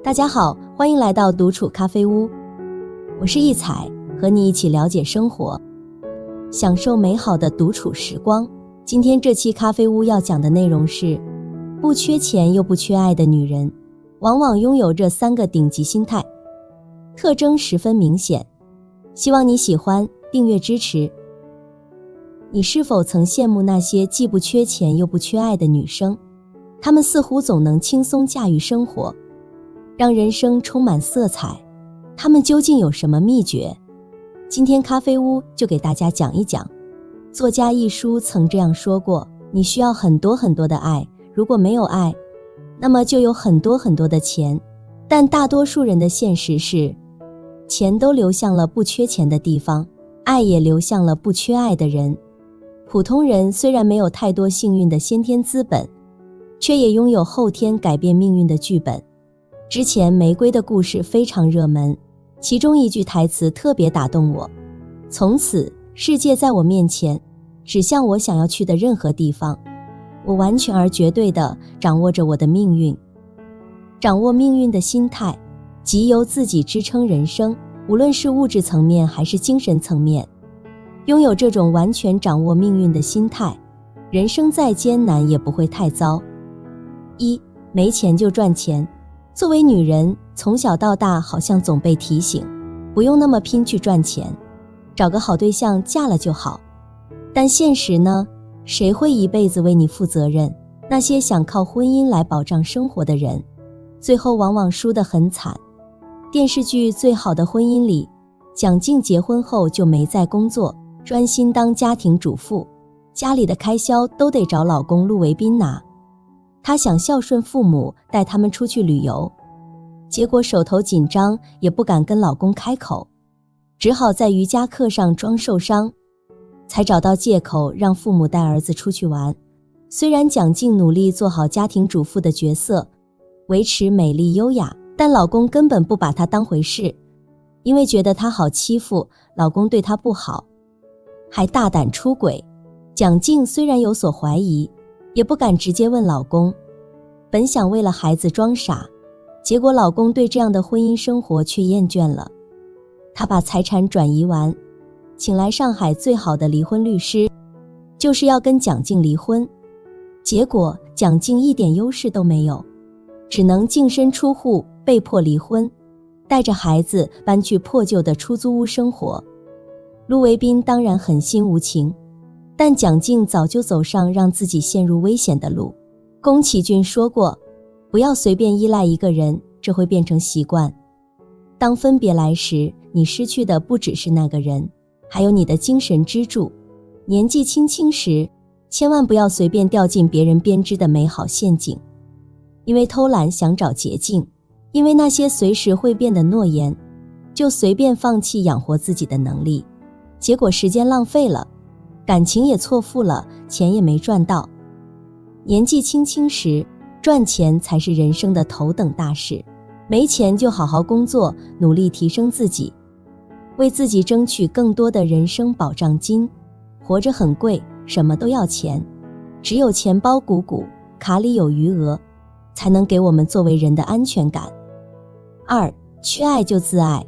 大家好，欢迎来到独处咖啡屋，我是易采，和你一起了解生活，享受美好的独处时光。今天这期咖啡屋要讲的内容是，不缺钱又不缺爱的女人，往往拥有这3个顶级心态，特征十分明显。希望你喜欢，订阅支持。你是否曾羡慕那些既不缺钱又不缺爱的女生？她们似乎总能轻松驾驭生活，让人生充满色彩。她们究竟有什么秘诀？今天咖啡屋就给大家讲一讲。作家一书曾这样说过，你需要很多很多的爱，如果没有爱，那么就有很多很多的钱。但大多数人的现实是，钱都流向了不缺钱的地方，爱也流向了不缺爱的人。普通人虽然没有太多幸运的先天资本，却也拥有后天改变命运的剧本。之前玫瑰的故事非常热门，其中一句台词特别打动我，从此世界在我面前指向我想要去的任何地方，我完全而绝对地掌握着我的命运。掌握命运的心态，即由自己支撑人生，无论是物质层面还是精神层面。拥有这种完全掌握命运的心态，人生再艰难也不会太糟。1. 没钱就赚钱。作为女人，从小到大好像总被提醒，不用那么拼去赚钱，找个好对象嫁了就好。但现实呢？谁会一辈子为你负责任？那些想靠婚姻来保障生活的人，最后往往输得很惨。电视剧《最好的婚姻》里，蒋静结婚后就没再工作，专心当家庭主妇，家里的开销都得找老公陆维斌拿。她想孝顺父母，带他们出去旅游，结果手头紧张，也不敢跟老公开口，只好在瑜伽课上装受伤，才找到借口让父母带儿子出去玩。虽然蒋静努力做好家庭主妇的角色，维持美丽优雅，但老公根本不把她当回事，因为觉得她好欺负，老公对她不好，还大胆出轨。蒋静虽然有所怀疑，也不敢直接问老公，本想为了孩子装傻，结果老公对这样的婚姻生活却厌倦了。他把财产转移完，请来上海最好的离婚律师，就是要跟蒋静离婚。结果蒋静一点优势都没有，只能净身出户，被迫离婚，带着孩子搬去破旧的出租屋生活。陆维斌当然狠心无情，但蒋静早就走上让自己陷入危险的路。宫崎骏说过，不要随便依赖一个人，这会变成习惯。当分别来时，你失去的不只是那个人，还有你的精神支柱。年纪轻轻时，千万不要随便掉进别人编织的美好陷阱，因为偷懒想找捷径，因为那些随时会变的诺言，就随便放弃养活自己的能力，结果时间浪费了，感情也错付了，钱也没赚到。年纪轻轻时，赚钱才是人生的头等大事。没钱就好好工作，努力提升自己，为自己争取更多的人生保障金。活着很贵，什么都要钱，只有钱包鼓鼓，卡里有余额，才能给我们作为人的安全感。2. 缺爱就自爱。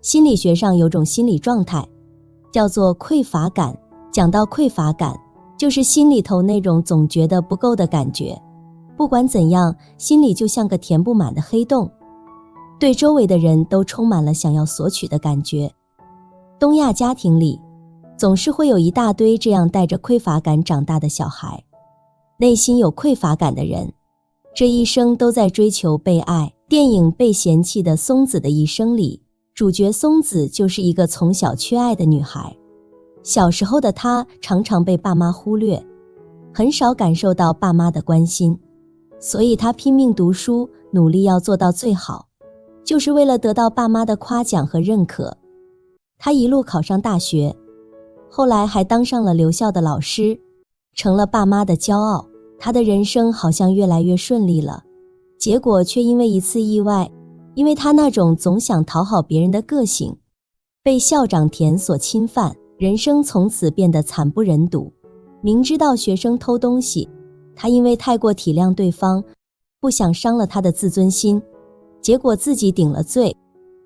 心理学上有种心理状态，叫做匮乏感。讲到匮乏感，就是心里头那种总觉得不够的感觉，不管怎样，心里就像个填不满的黑洞，对周围的人都充满了想要索取的感觉。东亚家庭里，总是会有一大堆这样带着匮乏感长大的小孩。内心有匮乏感的人，这一生都在追求被爱。电影《被嫌弃的松子的一生》里，主角松子就是一个从小缺爱的女孩。小时候的她常常被爸妈忽略，很少感受到爸妈的关心，所以她拼命读书，努力要做到最好，就是为了得到爸妈的夸奖和认可。她一路考上大学，后来还当上了留校的老师，成了爸妈的骄傲。她的人生好像越来越顺利了，结果却因为一次意外，因为她那种总想讨好别人的个性，被校长田所侵犯，人生从此变得惨不忍睹。明知道学生偷东西，她因为太过体谅对方，不想伤了他的自尊心，结果自己顶了罪，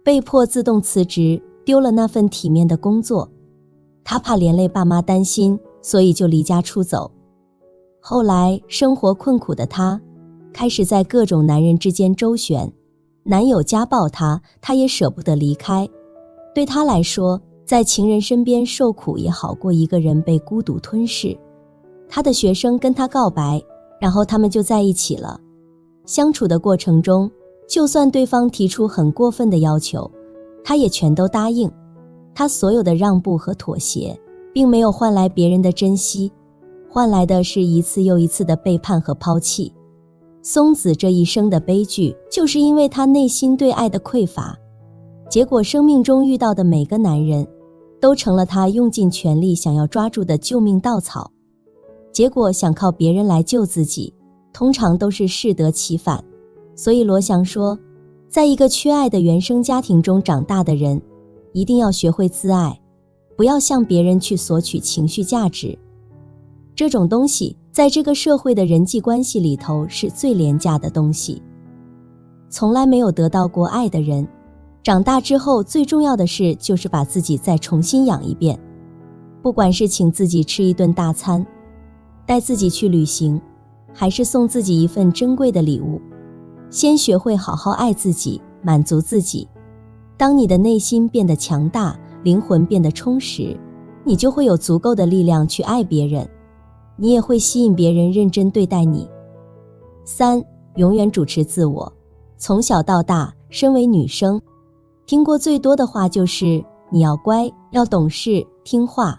被迫自动辞职，丢了那份体面的工作。他怕连累爸妈担心，所以就离家出走。后来生活困苦的他，开始在各种男人之间周旋，男友家暴他，他也舍不得离开。对他来说，在情人身边受苦也好过一个人被孤独吞噬。他的学生跟他告白，然后他们就在一起了。相处的过程中，就算对方提出很过分的要求，他也全都答应。他所有的让步和妥协，并没有换来别人的珍惜，换来的是一次又一次的背叛和抛弃。松子这一生的悲剧，就是因为他内心对爱的匮乏，结果生命中遇到的每个男人，都成了他用尽全力想要抓住的救命稻草。结果想靠别人来救自己，通常都是适得其反。所以罗翔说，在一个缺爱的原生家庭中长大的人，一定要学会自爱，不要向别人去索取情绪价值。这种东西在这个社会的人际关系里头是最廉价的东西。从来没有得到过爱的人，长大之后最重要的事就是把自己再重新养一遍。不管是请自己吃一顿大餐，带自己去旅行，还是送自己一份珍贵的礼物，先学会好好爱自己，满足自己。当你的内心变得强大，灵魂变得充实，你就会有足够的力量去爱别人，你也会吸引别人认真对待你。3. 永远主持自我。从小到大，身为女生，听过最多的话就是你要乖，要懂事，听话。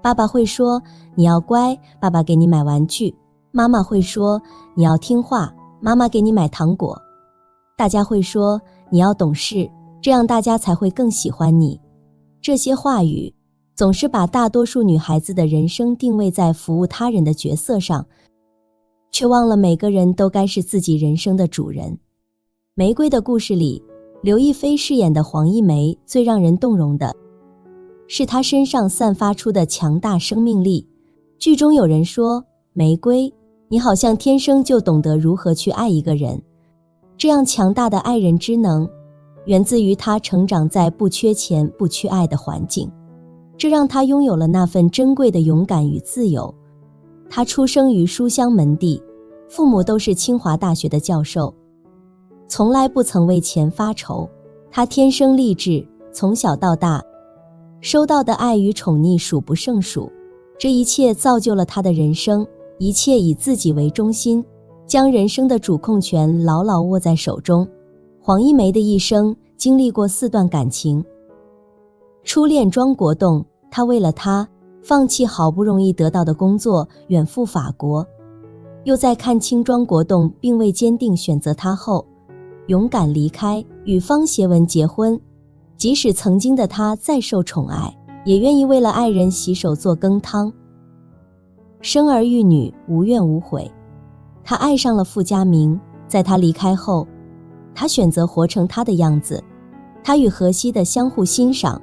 爸爸会说你要乖，爸爸给你买玩具；妈妈会说你要听话，妈妈给你买糖果。大家会说你要懂事，这样大家才会更喜欢你。这些话语总是把大多数女孩子的人生定位在服务他人的角色上，却忘了每个人都该是自己人生的主人。玫瑰的故事里，刘亦菲饰演的黄一梅最让人动容的是她身上散发出的强大生命力。剧中有人说，玫瑰，你好像天生就懂得如何去爱一个人。这样强大的爱人之能，源自于她成长在不缺钱、不缺爱的环境，这让她拥有了那份珍贵的勇敢与自由。她出生于书香门第，父母都是清华大学的教授，从来不曾为钱发愁。她天生丽质，从小到大收到的爱与宠溺数不胜数，这一切造就了她的人生，一切以自己为中心，将人生的主控权牢牢握在手中。黄一梅的一生经历过4段感情。初恋庄国栋，她为了他放弃好不容易得到的工作，远赴法国，又在看清庄国栋并未坚定选择他后，勇敢离开，与方协文结婚。即使曾经的他再受宠爱，也愿意为了爱人洗手做羹汤。生儿育女，无怨无悔。他爱上了傅家明，在他离开后，他选择活成他的样子。他与荷西的相互欣赏，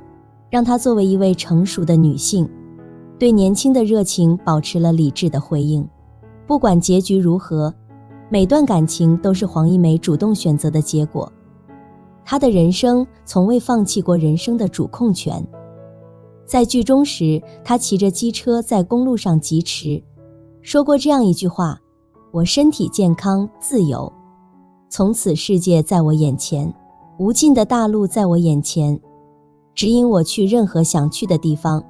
让他作为一位成熟的女性，对年轻的热情保持了理智的回应。不管结局如何，每段感情都是黄一梅主动选择的结果。她的人生从未放弃过人生的主控权。在剧中时，她骑着机车在公路上疾驰，说过这样一句话：我身体健康，自由。从此世界在我眼前，无尽的大陆在我眼前，指引我去任何想去的地方。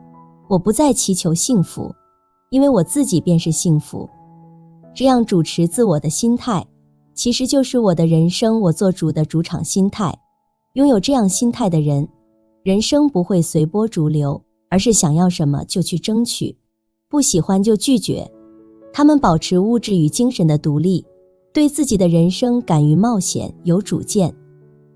我不再祈求幸福，因为我自己便是幸福。这样主持自我的心态，其实就是我的人生我做主的主场心态。拥有这样心态的人，人生不会随波逐流，而是想要什么就去争取，不喜欢就拒绝。他们保持物质与精神的独立，对自己的人生敢于冒险，有主见。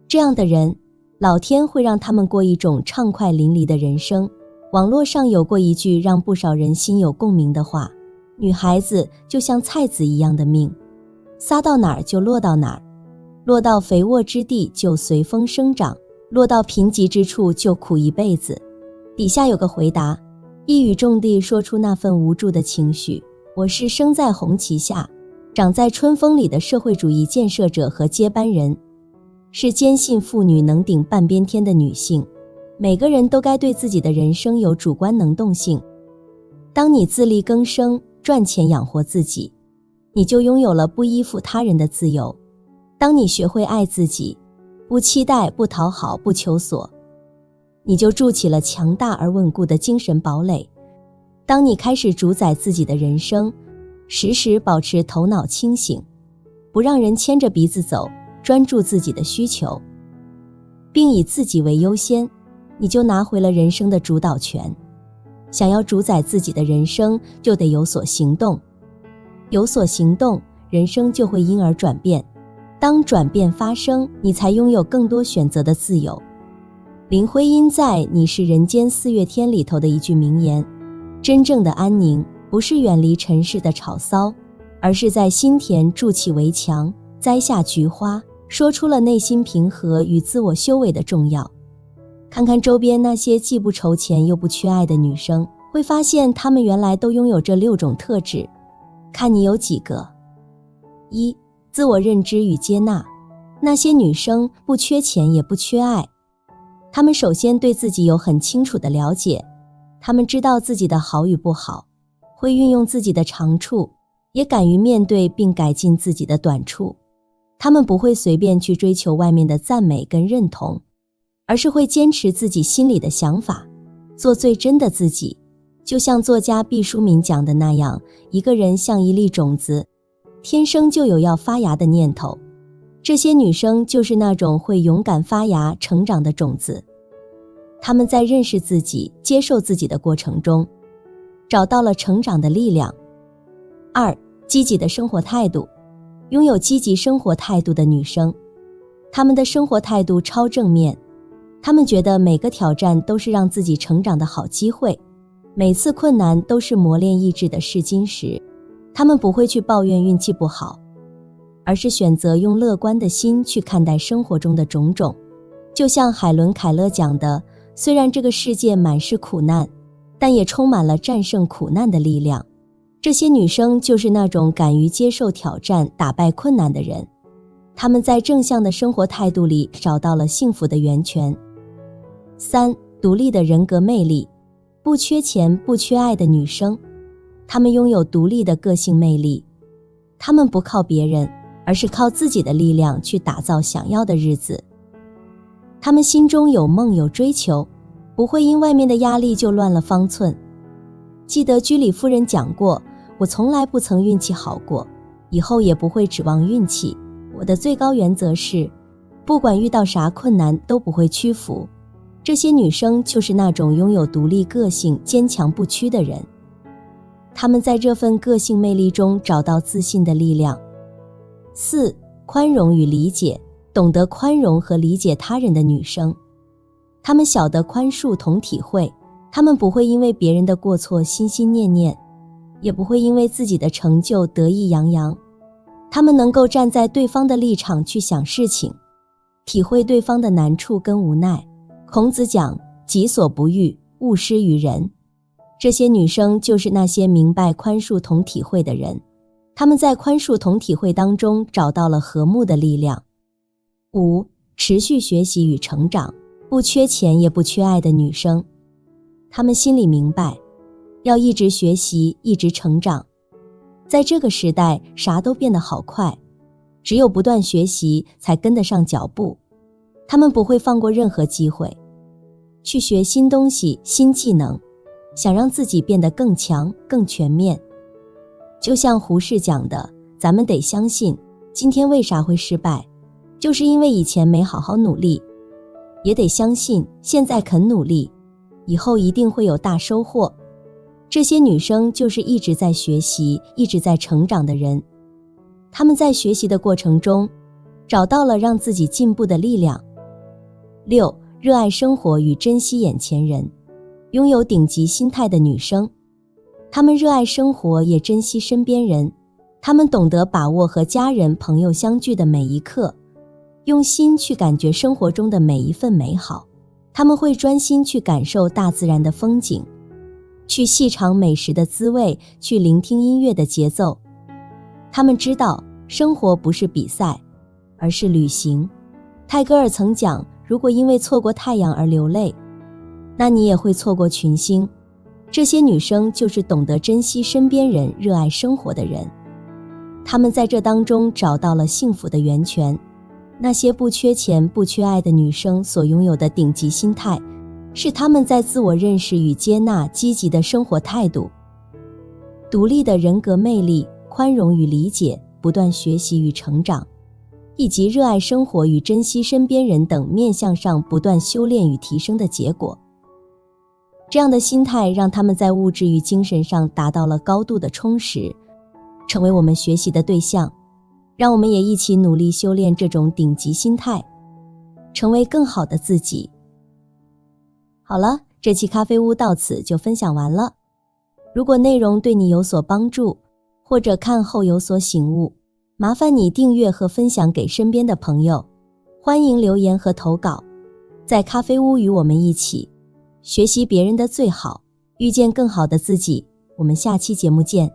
这样的人，老天会让他们过一种畅快淋漓的人生。网络上有过一句让不少人心有共鸣的话：女孩子就像菜籽一样的命，撒到哪儿就落到哪儿，落到肥沃之地就随风生长，落到贫瘠之处就苦一辈子。底下有个回答，一语中的说出那份无助的情绪。我是生在红旗下，长在春风里的社会主义建设者和接班人。是坚信妇女能顶半边天的女性。每个人都该对自己的人生有主观能动性。当你自力更生，赚钱养活自己，你就拥有了不依附他人的自由。当你学会爱自己，不期待，不讨好，不求索，你就筑起了强大而稳固的精神堡垒。当你开始主宰自己的人生，时时保持头脑清醒，不让人牵着鼻子走，专注自己的需求，并以自己为优先，你就拿回了人生的主导权。想要主宰自己的人生，就得有所行动。有所行动，人生就会因而转变。当转变发生，你才拥有更多选择的自由。林徽因在《你是人间四月天》里头的一句名言：真正的安宁，不是远离尘世的吵骚，而是在心田筑起围墙，栽下菊花，说出了内心平和与自我修为的重要。看看周边那些既不愁钱又不缺爱的女生，会发现她们原来都拥有这6种特质，看你有几个。1. 自我认知与接纳。那些女生不缺钱也不缺爱，她们首先对自己有很清楚的了解，她们知道自己的好与不好，会运用自己的长处，也敢于面对并改进自己的短处。她们不会随便去追求外面的赞美跟认同，而是会坚持自己心里的想法，做最真的自己。就像作家毕淑敏讲的那样，一个人像一粒种子，天生就有要发芽的念头。这些女生就是那种会勇敢发芽成长的种子。她们在认识自己、接受自己的过程中，找到了成长的力量。2. 积极的生活态度。拥有积极生活态度的女生，她们的生活态度超正面，她们觉得每个挑战都是让自己成长的好机会，每次困难都是磨练意志的试金石。她们不会去抱怨运气不好，而是选择用乐观的心去看待生活中的种种。就像海伦·凯勒讲的，虽然这个世界满是苦难，但也充满了战胜苦难的力量。这些女生就是那种敢于接受挑战、打败困难的人。她们在正向的生活态度里找到了幸福的源泉。3. 独立的人格魅力。不缺钱、不缺爱的女生，她们拥有独立的个性魅力。她们不靠别人，而是靠自己的力量去打造想要的日子。她们心中有梦有追求，不会因外面的压力就乱了方寸。记得居里夫人讲过，我从来不曾运气好过，以后也不会指望运气。我的最高原则是，不管遇到啥困难都不会屈服。这些女生就是那种拥有独立个性、坚强不屈的人。她们在这份个性魅力中找到自信的力量。4. 宽容与理解。懂得宽容和理解他人的女生，她们晓得宽恕同体会，她们不会因为别人的过错心心念念，也不会因为自己的成就得意洋洋。她们能够站在对方的立场去想事情，体会对方的难处跟无奈。孔子讲，己所不欲，勿施于人。这些女生就是那些明白宽恕同体会的人，她们在宽恕同体会当中找到了和睦的力量。5. 持续学习与成长。不缺钱也不缺爱的女生，她们心里明白，要一直学习，一直成长。在这个时代，啥都变得好快，只有不断学习才跟得上脚步。她们不会放过任何机会，去学新东西、新技能，想让自己变得更强、更全面。就像胡适讲的，咱们得相信，今天为啥会失败，就是因为以前没好好努力，也得相信现在肯努力，以后一定会有大收获。这些女生就是一直在学习、一直在成长的人，她们在学习的过程中找到了让自己进步的力量。6. 热爱生活与珍惜眼前人。拥有顶级心态的女生，她们热爱生活，也珍惜身边人。她们懂得把握和家人朋友相聚的每一刻，用心去感觉生活中的每一份美好。她们会专心去感受大自然的风景，去细尝美食的滋味，去聆听音乐的节奏。她们知道生活不是比赛，而是旅行。泰戈尔曾讲，如果因为错过太阳而流泪，那你也会错过群星。这些女生就是懂得珍惜身边人、热爱生活的人。她们在这当中找到了幸福的源泉。那些不缺钱、不缺爱的女生所拥有的顶级心态，是她们在自我认识与接纳、积极的生活态度、独立的人格魅力、宽容与理解、不断学习与成长，以及热爱生活与珍惜身边人等面向上不断修炼与提升的结果。这样的心态让他们在物质与精神上达到了高度的充实，成为我们学习的对象。让我们也一起努力修炼这种顶级心态，成为更好的自己。好了，这期咖啡屋到此就分享完了。如果内容对你有所帮助，或者看后有所醒悟，麻烦你订阅和分享给身边的朋友。欢迎留言和投稿，在咖啡屋与我们一起学习别人的最好，遇见更好的自己。我们下期节目见。